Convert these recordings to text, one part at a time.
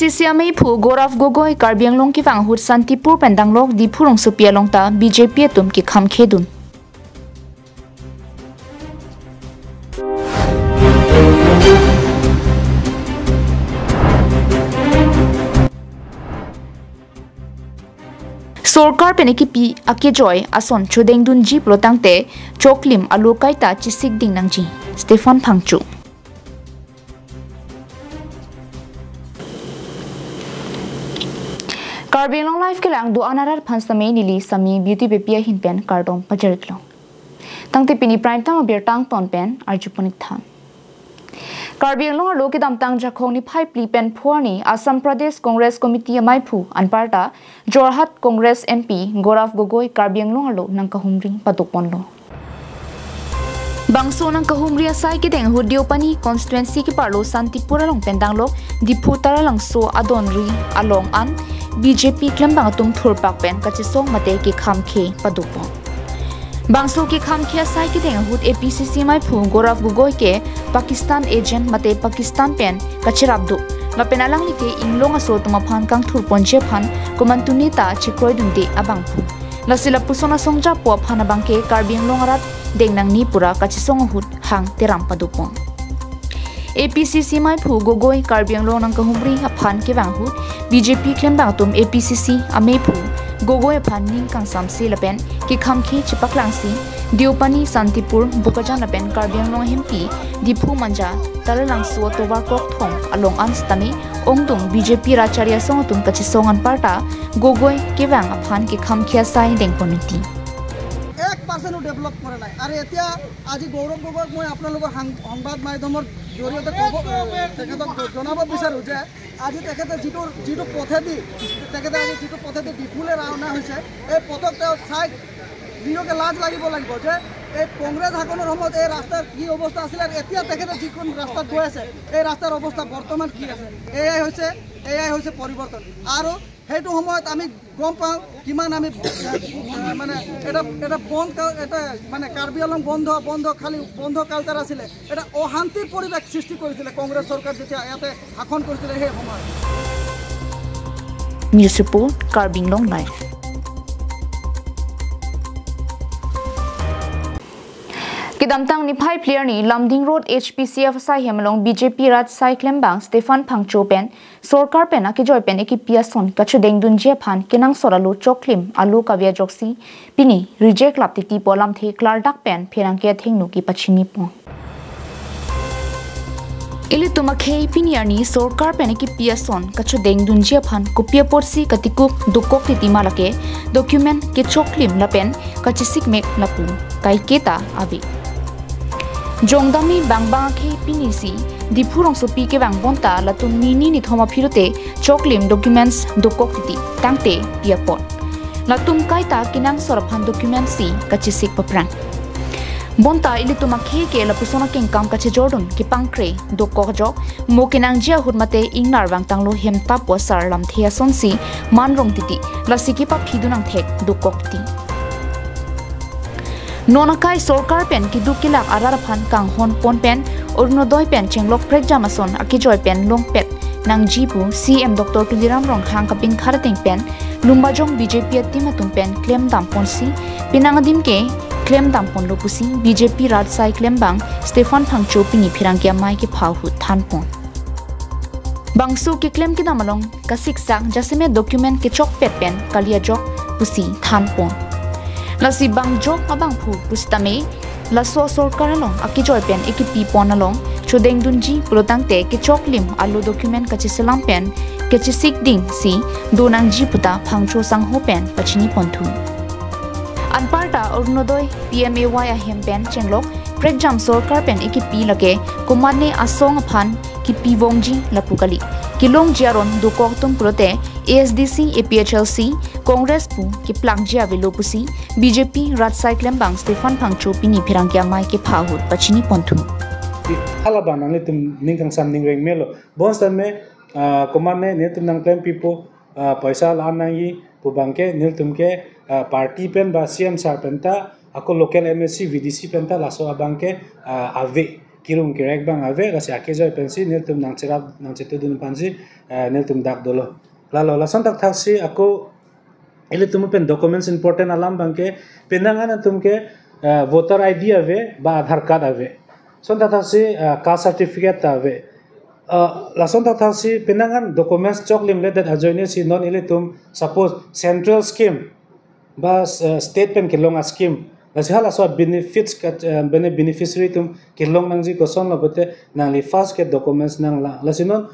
APCC amai phu Gorav Gogoi Karbi Anglong ki wang hut Santipur pendanglok di phurong supia longta BJP tum ki kham khedun. Sorkar peneki pi akejoy ason chodeng dunji protangte choklim alukai ta chisik ding nangji Stefan Phangchu. Karbi Anglong life kelang do anarar phansame nili sami beauty bepia hin pen kardom pajariklo. Tangte pini prime time abir tang ton pen arjuponik tham. Karbi Anglong lo kidam tang jakhong ni phai pli pen phwani Assam Pradesh Congress Committee amai phu anparta Jorhat Congress MP Gorav Gogoi Karbi Anglong lo nang kahumri patokpon lo. Bangso nang kahumri asai ke deng hudio pani constituency ki parlo Santipura long pendang lo diputara lang so adonri along an BJP klembang atum thurpak pen kachisong mate ki khamkhe padupon. Bangso ki khamkhe asai ke deng hut APCC mai phu Gorav Gogoi ke Pakistan agent mate Pakistan pen kachirabdu ma penalang like inglong aso tuma phan kang thurpon je phan komantuni ta chikroi dunde abang phu. Lasila pusona songja po phana bangke Karbi Anglong arat dengnang ni pura kachisong hut hang teram padupon. APCC mai phu Gogoi Karbi Anglong nang kahumri aphan ke wang hut BJP klembang tum APCC amei phu Gogoi aphan ning kang samse lapen ki khamkhe chipaklangsi Diopani Santipur Bukajan lapen Karbi Anglong MP Diphu Manja Talalang Suwa Tobar Kok Thong along anstami ongdung BJP Racharya Songatum Kachisongan Parta Gogoi Kewang Aphan Ki Khamkhia Sai Dengponiti 1% डेभलप কৰা নাই আৰু এতিয়া আজি গৌৰৱ গগৈক মই আপোনালোকৰ সংবাদ মাধ্যমৰ জৰিয়তে তেখেতক জনাব বিচাৰো যে আজি তেখেতে যিটো পথেদি তেখেতে আজি যিটো পথেদি বিপুলে ৰাওনা হৈছে এই পথক তেওঁ চাই নিজকে লাজ লাগিব যে এই কংগ্ৰেছ শাসনৰ সময়ত এই ৰাস্তাৰ কি অৱস্থা আছিল আৰু এতিয়া তেখেতে যিখন ৰাস্তাত গৈ আছে এই ৰাস্তাৰ অৱস্থা বৰ্তমান কি আছে এয়াই হৈছে পৰিৱৰ্তন আৰু সেইটো সময়ত আমি গম পাওঁ কিমান আমি মানে এটা বন্ধ এটা মানে কাৰ্বি আংলং বন্ধ খালি বন্ধ কালচাৰ আছিল এটা অশান্তিৰ পৰিৱেশ সৃষ্টি কৰিছিল কংগ্ৰেছ চৰকাৰ যেতিয়া ইয়াতে শাসন কৰিছিল সেই সময়ত news report Karbi Anglong live Kidamtang ni phai player ni Lamding Road HPCF sai hemalong BJP Raj Sai Klembang Stefan Phangcho pen Sorkar pen akijoy pen eki piason kachudeng dunje phan kenang soralu choklim alu kavya joksi pini reject lapti ti polam the klardak pen pherang ke thengnu ki pachini po Ili tumakhei piniarni Sorkar pen eki piason kachudeng dunje phan kupia porsi katikuk dukok ti timalake document ke choklim lapen kachisik mek lapu kai keta abi Jongdami bangbang ke pinisi dipurong sopi ke bang bonta latum nini ni thoma phirute choklim documents dokokti tangte piapot latum kaita kinang soraphan documents si kachisik paprang bonta ilituma khe ke lapusona keng kam kache jordan ki pangkre dokokjo mokinang jia hurmate ingnar wang tanglo hemta posar lam thea sonsi manrong titi lasiki pa phidunang thek dokokti Nonakai Sorkar pen kidu kilak araraphan kang hon pon pen ornodoi pen chenglok prek jamason akijoy pen longpet nang jipu CM Dr. Tuliram rong hang kaping kharateng pen lumbajong BJP atimatum pen claim dampon si pinangadim ke claim dampon lopusi BJP Raj Sai Klembang Stefan Phangcho pini phirangkia mai ke phawhu thanpon Bangsu ke claim ki damalong kasik sak jasime document ke chok pet pen kalia jok pusi thanpon Lasi bang jok abang phu pustame laso Sorkar along akijoy pen ekipi pon along chodeng dunji protangte ke choklim alu document kachiselam pen kechisik ding si donang ji puta phangcho sangho pen pachini ponthu Anparta ornodoi PMAY ahem pen chenglok pregjam Sorkar pen ekipi lake kumane asong phan ki piwongji lapukali kilong jiaron dukok tum prote ASDC APHLC Congress pu ki plakjia velopusi BJP Raj Sai Klembang Stefan Phangcho pini phirangkia mai ke phahut pachini ponthu halaba nang litum ningkang sam ningreng melo bonstan me komane netum nang claim people paisa lan nangi pubangke niltumke party pen ba CM sar penta ako local MSC VDC penta laso abangke ave kirung kirek bang ave la si akizoi pensi nil tum nang cerap nang cetu dun pansi nil tum dak dolo lalo lasan tak thaksi aku ile tum pen documents important alam bangke penangan tum ke voter ID ave ba Aadhaar card ave son tak thaksi caste certificate ave lason tak thaksi penangan documents chok lim le that ajoine si non ile tum suppose central scheme ba state pen kilonga scheme lasi hala so benefits ka beneficiary tum kilong nang ji koson labote nang li fast ke documents nang la lasi non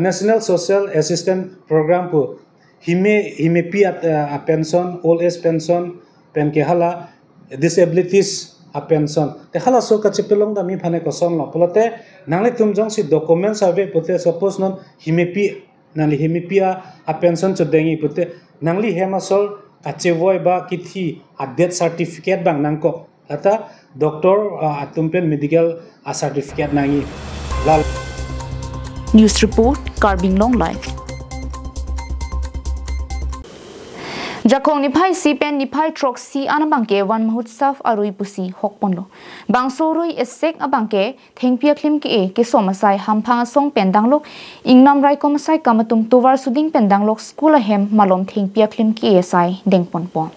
national social assistance program pu hime pi a pension old age pension pen ke hala disabilities a pension te hala so ka chipelong da mi phane koson la polote nang li tum jong si documents ave pote suppose non hime pi nang li hime pi a pension chodengi pote nang li hemasol kacevoi ba kithi a death certificate bang nangko ata doctor atumpen medical certificate nangi lal News report Karbi Anglong live. Jakong nipai si pen nipai trok si anabangke wan mahutsav arui pusi hokponlo bangsoroi esek abangke thengpia klim ke somasai hamphang song pendanglok ingnam rai komasai kamatum tuwar suding pendanglok school ahem malom thengpia klim ke sai dengponpon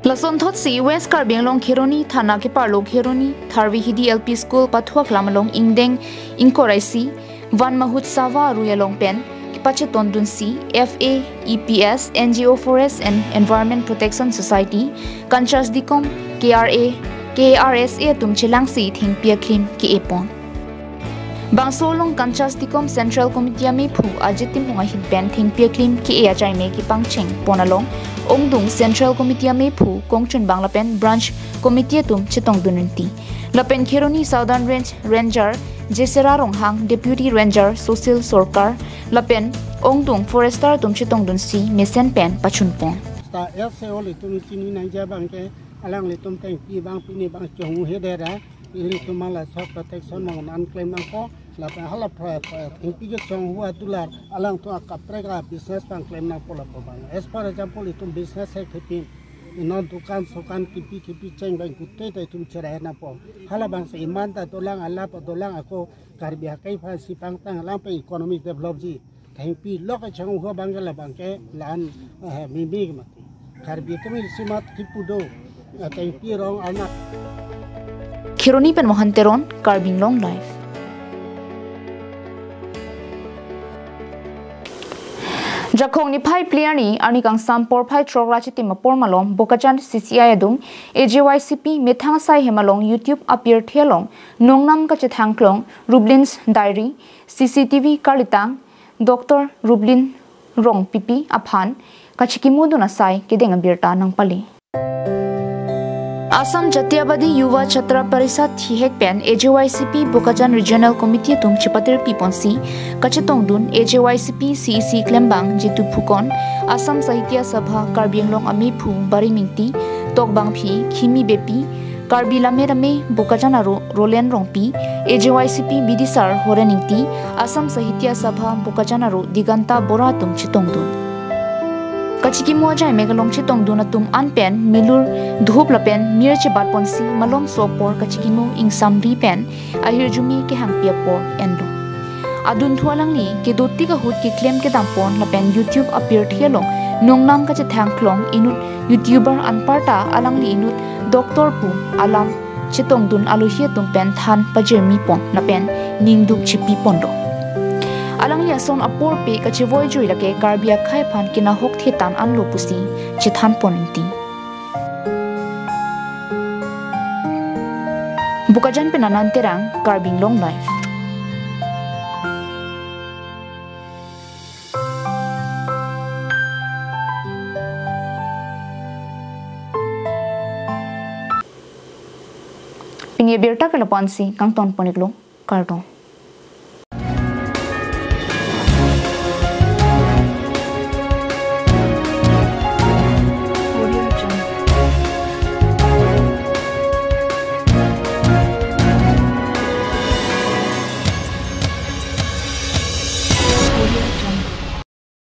lason thot si West Karbi Anglong khironi thana ke parlo khironi tharwi hidi LP school pathua klamalong ingdeng inkoraisi wan mahutsava aruyalong pen Pacheton Dunsi, FA, EPS, NGO Forest and Environment Protection Society, Kanchas Dikom, KRA, KRSA Tumchilang Si Thing Pia Klim Ki Epon. Bangsolong Kanchas Dikom Central Committee Me Phu Ajitim Hunga Hitpen Thing Pia Klim Ki Ea Jai Me Ki Pangcheng Ponalong, Ongdung Central Committee Me Phu Kongchun Banglapen Branch Committee Tum Chitong Dununti. Lapen Khironi Southern Range Ranger Jesera Ronghang Deputy Ranger Social Sorkar Lapen Ongdung Forester Tumchitong Dunsi Mesen Pen Pachunpon sta FCO li tum chini nangja bangke alang li tum teng pi bang pini bang chong hedera ili tumala sok protection mang unclaim nangko lapen hala teng pi ge chong hua tular alang tu akaprega business bang claim nang pola bang as for example itum business hai khipin inon dukan sokan kipi cheng bang kutte tai tum chera na po hala bang se iman ta dolang ala pa dolang ako Karbi kai pha si pang tang alang pe economic develop ji theng pi lok chang ho bang la bang ke lan mi mi ma Karbi kami simat kipudo theng pi rong ana Khironi pen mohanteron Karbi Anglong live. Jakong ni pai player ni ani kang sampor pai trogra chiti mapor malom bokachan CCI adum AJYCP methang sai hemalong YouTube appear thelong nongnam ka chethangklong Rublins diary CCTV kalitang Dr. Rublin rong pipi aphan kachikimudu na sai kideng abirta nang pali Assam Jatiyabadi Yuva Chhatra Parishad Thihek Pen AJYCP Bokachan Regional Committee Tum Chipatir Piponsi Kachetongdun AJYCP CEC Klembang Jitu Phukon Assam Sahitya Sabha Karbi Anglong Ame Phu Bari Mingti Tokbang Phi Khimi Bepi Karbi Lamerame Bokachan Rolen Rongpi AJYCP Bidisar Horeningti Assam Sahitya Sabha Bokachan Diganta Bora Tum Chitongdun Kachiki moja megalong chitong dunatum anpen milur dhup lapen mirche batponsi malom sopor kachiki mo ing samri pen ahir jumi ke hangpia por endo adun thualang ni ke dotti ka hut ke claim ke dampon lapen YouTube appear thelong nongnam ka che thangklong inut YouTuber anparta alang li inut doctor pu alam chitong dun aluhia tumpen than pajemi pon lapen ningduk chipi pondo Alang ya son apor pe kachivoi joi lake Karbia khai phan kina hok thetan an lopusi chithan poninti Bukajan penanan terang Karbi Anglong live Pinia birta kalapansi kang ton poniklong karton